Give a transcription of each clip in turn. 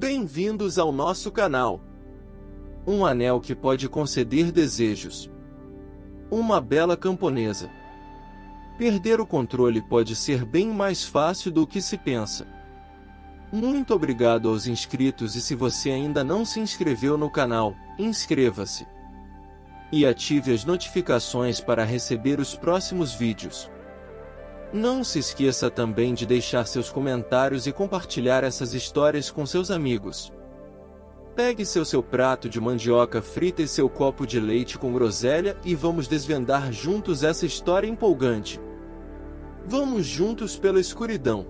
Bem-vindos ao nosso canal. Um anel que pode conceder desejos. Uma bela camponesa. Perder o controle pode ser bem mais fácil do que se pensa. Muito obrigado aos inscritos e se você ainda não se inscreveu no canal, inscreva-se. E ative as notificações para receber os próximos vídeos. Não se esqueça também de deixar seus comentários e compartilhar essas histórias com seus amigos. Pegue seu prato de mandioca frita e seu copo de leite com groselha e vamos desvendar juntos essa história empolgante. Vamos juntos pela escuridão.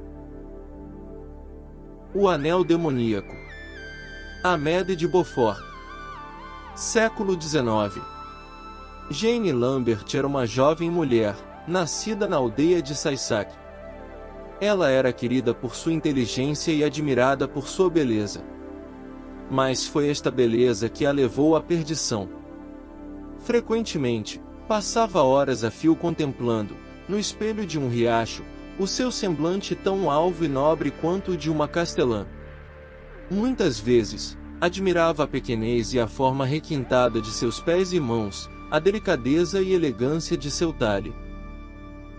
O Anel Demoníaco. Amédée de Beaufort. Século XIX. Jane Lambert era uma jovem mulher, nascida na aldeia de Saissac. Ela era querida por sua inteligência e admirada por sua beleza. Mas foi esta beleza que a levou à perdição. Frequentemente, passava horas a fio contemplando, no espelho de um riacho, o seu semblante tão alvo e nobre quanto o de uma castelã. Muitas vezes, admirava a pequenez e a forma requintada de seus pés e mãos, a delicadeza e elegância de seu talhe.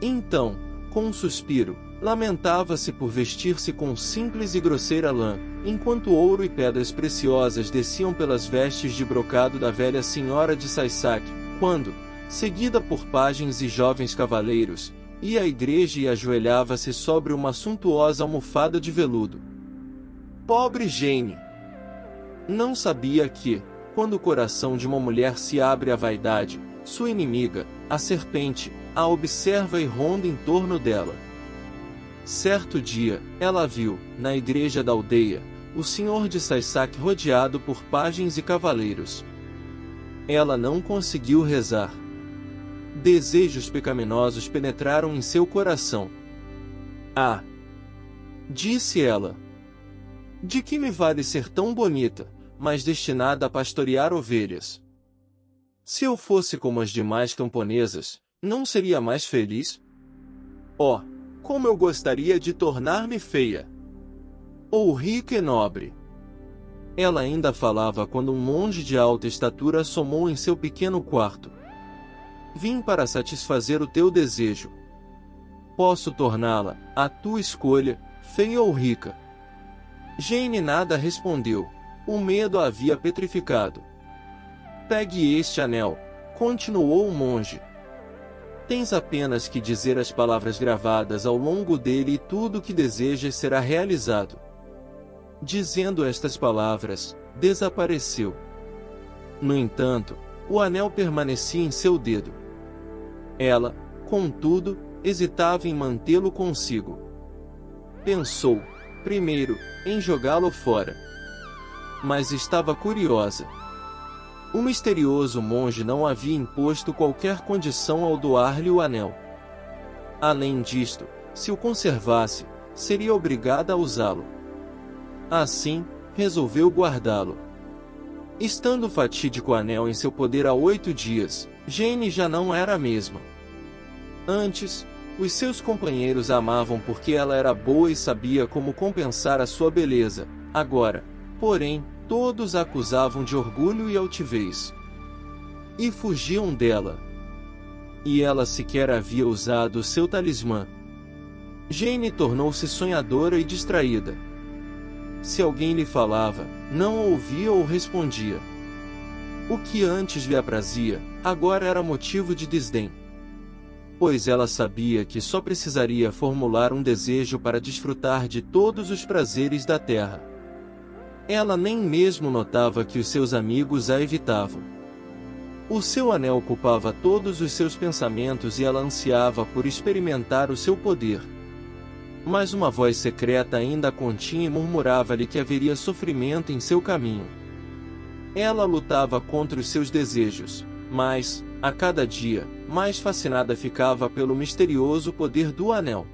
Então, com um suspiro, lamentava-se por vestir-se com simples e grosseira lã, enquanto ouro e pedras preciosas desciam pelas vestes de brocado da velha senhora de Saissac, quando, seguida por pajens e jovens cavaleiros, ia à igreja e ajoelhava-se sobre uma suntuosa almofada de veludo. Pobre Jane! Não sabia que, quando o coração de uma mulher se abre à vaidade, sua inimiga, a serpente, a observa e ronda em torno dela. Certo dia, ela viu, na igreja da aldeia, o senhor de Saissac rodeado por pajens e cavaleiros. Ela não conseguiu rezar. Desejos pecaminosos penetraram em seu coração. Ah! Disse ela. De que me vale ser tão bonita, mas destinada a pastorear ovelhas? Se eu fosse como as demais camponesas, não seria mais feliz? Oh, como eu gostaria de tornar-me feia! Ou rica e nobre! Ela ainda falava quando um monge de alta estatura assomou em seu pequeno quarto. Vim para satisfazer o teu desejo. Posso torná-la, à tua escolha, feia ou rica. Jane nada respondeu. O medo a havia petrificado. Pegue este anel, continuou o monge. Tens apenas que dizer as palavras gravadas ao longo dele e tudo o que desejas será realizado. Dizendo estas palavras, desapareceu. No entanto, o anel permanecia em seu dedo. Ela, contudo, hesitava em mantê-lo consigo. Pensou, primeiro, em jogá-lo fora. Mas estava curiosa. O misterioso monge não havia imposto qualquer condição ao doar-lhe o anel. Além disto, se o conservasse, seria obrigada a usá-lo. Assim, resolveu guardá-lo. Estando o fatídico anel em seu poder há 8 dias, Jane já não era a mesma. Antes, os seus companheiros a amavam porque ela era boa e sabia como compensar a sua beleza. Agora, porém, todos a acusavam de orgulho e altivez. E fugiam dela. E ela sequer havia usado o seu talismã. Jane tornou-se sonhadora e distraída. Se alguém lhe falava, não ouvia ou respondia. O que antes lhe aprazia, agora era motivo de desdém. Pois ela sabia que só precisaria formular um desejo para desfrutar de todos os prazeres da terra. Ela nem mesmo notava que os seus amigos a evitavam. O seu anel ocupava todos os seus pensamentos e ela ansiava por experimentar o seu poder. Mas uma voz secreta ainda a continha e murmurava-lhe que haveria sofrimento em seu caminho. Ela lutava contra os seus desejos, mas, a cada dia, mais fascinada ficava pelo misterioso poder do anel.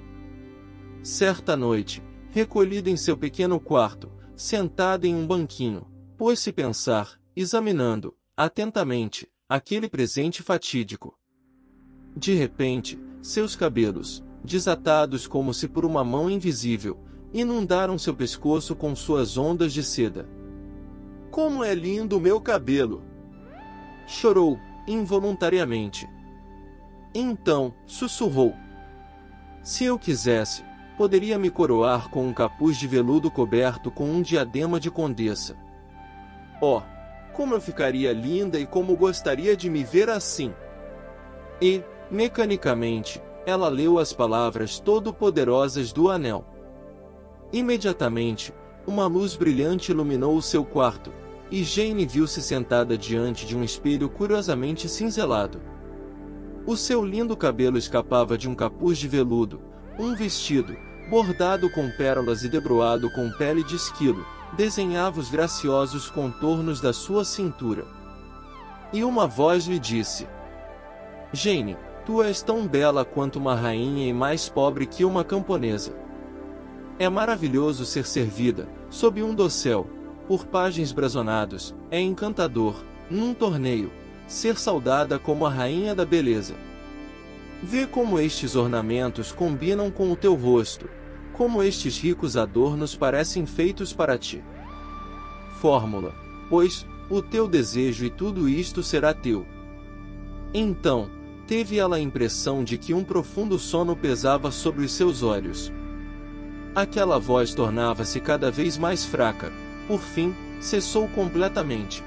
Certa noite, recolhida em seu pequeno quarto, sentada em um banquinho, pôs-se pensar, examinando, atentamente, aquele presente fatídico. De repente, seus cabelos, desatados como se por uma mão invisível, inundaram seu pescoço com suas ondas de seda. Como é lindo o meu cabelo! Chorou, involuntariamente. Então, sussurrou. Se eu quisesse, poderia me coroar com um capuz de veludo coberto com um diadema de condessa. Oh, como eu ficaria linda e como gostaria de me ver assim! E, mecanicamente, ela leu as palavras todo-poderosas do anel. Imediatamente, uma luz brilhante iluminou o seu quarto, e Jane viu-se sentada diante de um espelho curiosamente cinzelado. O seu lindo cabelo escapava de um capuz de veludo, um vestido, bordado com pérolas e debruado com pele de esquilo, desenhava os graciosos contornos da sua cintura. E uma voz lhe disse: Jane, tu és tão bela quanto uma rainha e mais pobre que uma camponesa. É maravilhoso ser servida, sob um dossel, por pajens brazonados, é encantador, num torneio, ser saudada como a rainha da beleza. Vê como estes ornamentos combinam com o teu rosto, como estes ricos adornos parecem feitos para ti. Fórmula, pois, o teu desejo e tudo isto será teu. Então, teve ela a impressão de que um profundo sono pesava sobre os seus olhos. Aquela voz tornava-se cada vez mais fraca, por fim, cessou completamente.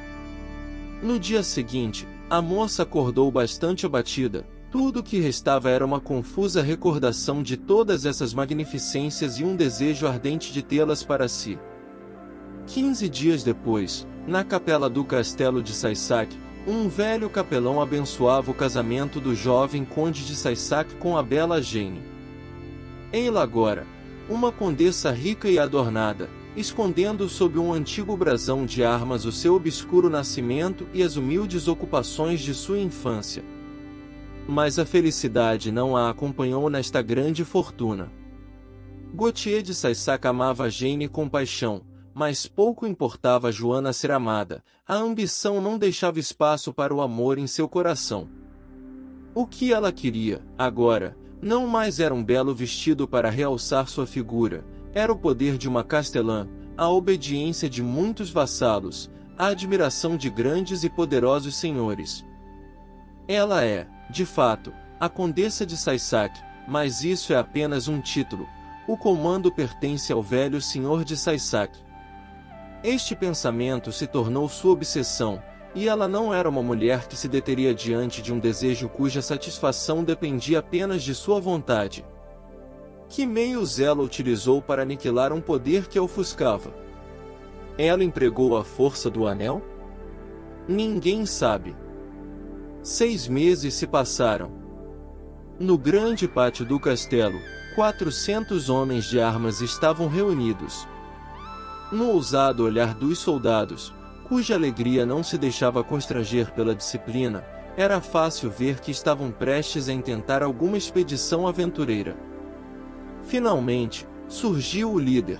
No dia seguinte, a moça acordou bastante abatida. Tudo o que restava era uma confusa recordação de todas essas magnificências e um desejo ardente de tê-las para si. 15 dias depois, na capela do castelo de Saissac, um velho capelão abençoava o casamento do jovem conde de Saissac com a bela Jane. Ei-la agora, uma condessa rica e adornada, escondendo sob um antigo brasão de armas o seu obscuro nascimento e as humildes ocupações de sua infância. Mas a felicidade não a acompanhou nesta grande fortuna. Gautier de Saissac amava Jane com paixão, mas pouco importava a Joana ser amada, a ambição não deixava espaço para o amor em seu coração. O que ela queria, agora, não mais era um belo vestido para realçar sua figura, era o poder de uma castelã, a obediência de muitos vassalos, a admiração de grandes e poderosos senhores. Ela é, de fato, a Condessa de Saissac, mas isso é apenas um título. O comando pertence ao velho senhor de Saissac. Este pensamento se tornou sua obsessão, e ela não era uma mulher que se deteria diante de um desejo cuja satisfação dependia apenas de sua vontade. Que meios ela utilizou para aniquilar um poder que a ofuscava? Ela empregou a força do anel? Ninguém sabe. 6 meses se passaram. No grande pátio do castelo, 400 homens de armas estavam reunidos. No ousado olhar dos soldados, cuja alegria não se deixava constranger pela disciplina, era fácil ver que estavam prestes a intentar alguma expedição aventureira. Finalmente, surgiu o líder.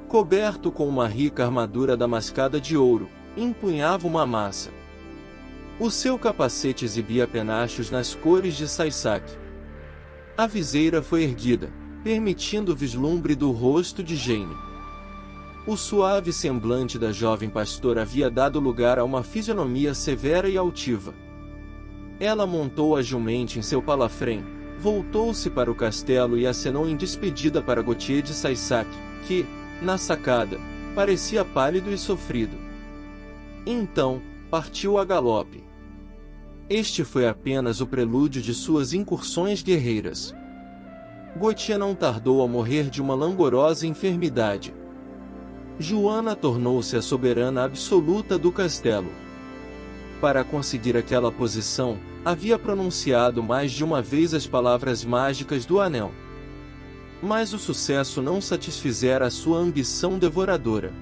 Coberto com uma rica armadura damascada de ouro, empunhava uma maça. O seu capacete exibia penachos nas cores de Saissac. A viseira foi erguida, permitindo o vislumbre do rosto de Jane. O suave semblante da jovem pastora havia dado lugar a uma fisionomia severa e altiva. Ela montou agilmente em seu palafrém, voltou-se para o castelo e acenou em despedida para Gautier de Saissac, que, na sacada, parecia pálido e sofrido. Então, partiu a galope. Este foi apenas o prelúdio de suas incursões guerreiras. Gautier não tardou a morrer de uma langorosa enfermidade. Joana tornou-se a soberana absoluta do castelo. Para conseguir aquela posição, havia pronunciado mais de uma vez as palavras mágicas do anel. Mas o sucesso não satisfizera a sua ambição devoradora.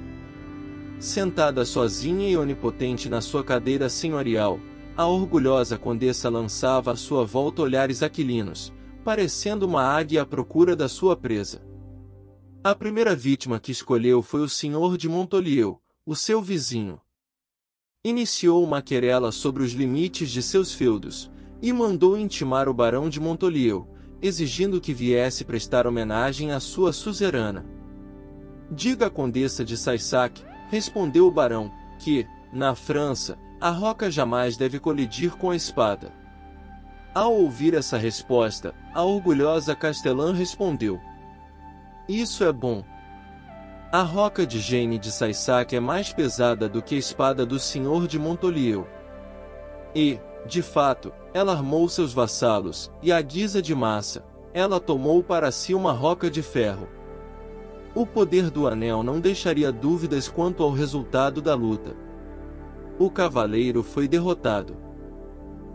Sentada sozinha e onipotente na sua cadeira senhorial, a orgulhosa condessa lançava à sua volta olhares aquilinos, parecendo uma águia à procura da sua presa. A primeira vítima que escolheu foi o senhor de Montolieu, o seu vizinho. Iniciou uma querela sobre os limites de seus feudos, e mandou intimar o barão de Montolieu, exigindo que viesse prestar homenagem à sua suzerana. Diga à condessa de Saissac, respondeu o barão, que, na França, a roca jamais deve colidir com a espada. Ao ouvir essa resposta, a orgulhosa castelã respondeu: Isso é bom. A roca de Jane de Saissac é mais pesada do que a espada do senhor de Montolieu. E, de fato, ela armou seus vassalos, e à guisa de massa, ela tomou para si uma roca de ferro. O poder do anel não deixaria dúvidas quanto ao resultado da luta. O cavaleiro foi derrotado.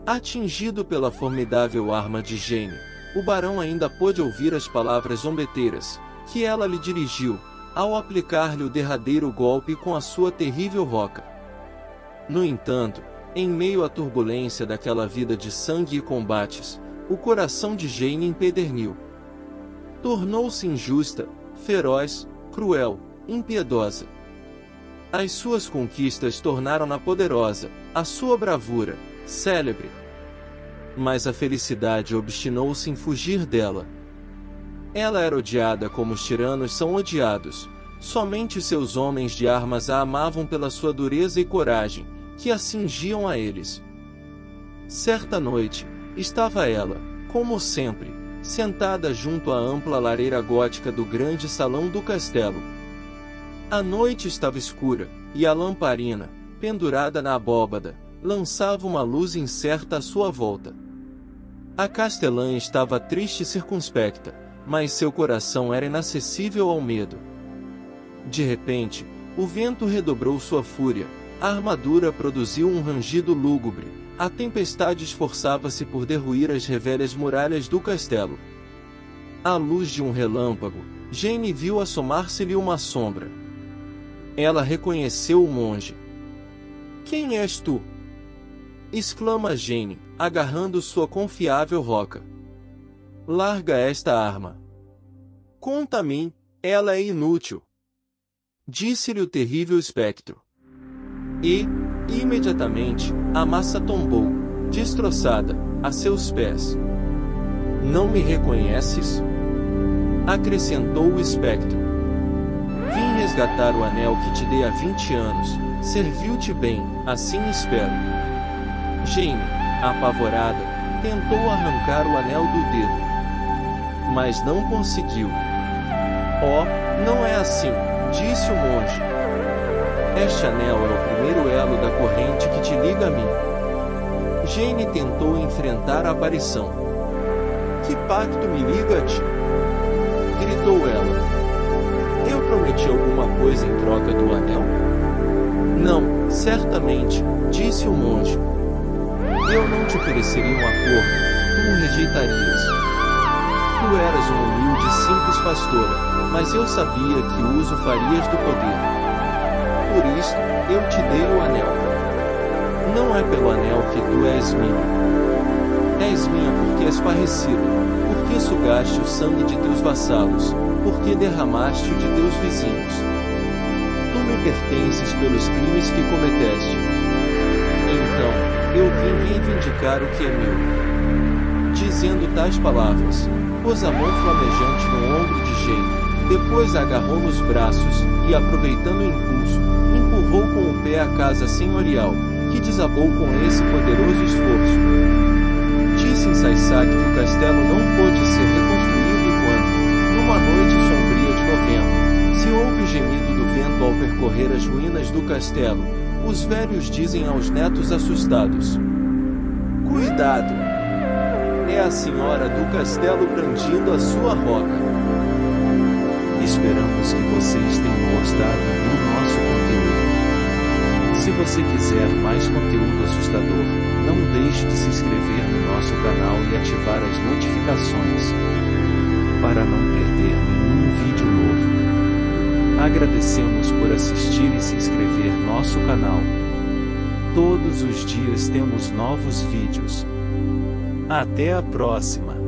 Atingido pela formidável arma de Jane, o barão ainda pôde ouvir as palavras zombeteiras que ela lhe dirigiu, ao aplicar-lhe o derradeiro golpe com a sua terrível roca. No entanto, em meio à turbulência daquela vida de sangue e combates, o coração de Jane empederniu. Tornou-se injusta, feroz, cruel, impiedosa. As suas conquistas tornaram-na poderosa, a sua bravura, célebre. Mas a felicidade obstinou-se em fugir dela. Ela era odiada como os tiranos são odiados. Somente seus homens de armas a amavam pela sua dureza e coragem, que a cingiam a eles. Certa noite, estava ela, como sempre, sentada junto à ampla lareira gótica do grande salão do castelo. A noite estava escura, e a lamparina, pendurada na abóbada, lançava uma luz incerta à sua volta. A castelã estava triste e circunspecta, mas seu coração era inacessível ao medo. De repente, o vento redobrou sua fúria, a armadura produziu um rangido lúgubre, a tempestade esforçava-se por derruir as revelhas muralhas do castelo. À luz de um relâmpago, Jane viu assomar-se-lhe uma sombra. Ela reconheceu o monge. "Quem és tu?" exclama Jane, agarrando sua confiável roca. "Larga esta arma." "Conta a mim, ela é inútil," disse-lhe o terrível espectro. E, imediatamente, a massa tombou, destroçada, a seus pés. "Não me reconheces?" acrescentou o espectro. "Vim resgatar o anel que te dei há 20 anos, serviu-te bem, assim espero." Jane, apavorada, tentou arrancar o anel do dedo, mas não conseguiu. "Oh, não é assim," disse o monge. "Este anel é o primeiro elo da corrente que te liga a mim." Jane tentou enfrentar a aparição. "Que pacto me liga a ti?" gritou ela. "Eu prometi alguma coisa em troca do anel?" "Não, certamente," disse o monge. "Eu não te ofereceria um acordo, tu o rejeitarias. Tu eras uma humilde e simples pastora, mas eu sabia que uso farias do poder. Por isso, eu te dei o anel. Não é pelo anel que tu és minha. És minha porque és parrecida, porque sugaste o sangue de teus vassalos, porque derramaste o de teus vizinhos. Tu me pertences pelos crimes que cometeste. Então, eu vim reivindicar o que é meu." Dizendo tais palavras, pôs a mão flamejante no ombro de Jane, depois a agarrou nos braços, e aproveitando o impulso, empurrou com o pé a casa senhorial, que desabou com esse poderoso esforço. Disse em Saissac que o castelo não pôde ser reconstruído enquanto, numa noite sombria de novembro, se ouve o gemido do vento ao percorrer as ruínas do castelo. Os velhos dizem aos netos assustados: "Cuidado! É a senhora do castelo brandindo a sua roca." Esperamos que vocês tenham gostado do nosso conteúdo. Se você quiser mais conteúdo assustador, não deixe de se inscrever no nosso canal e ativar as notificações para não perder nenhum vídeo novo. Agradecemos por assistir e se inscrever no nosso canal. Todos os dias temos novos vídeos. Até a próxima!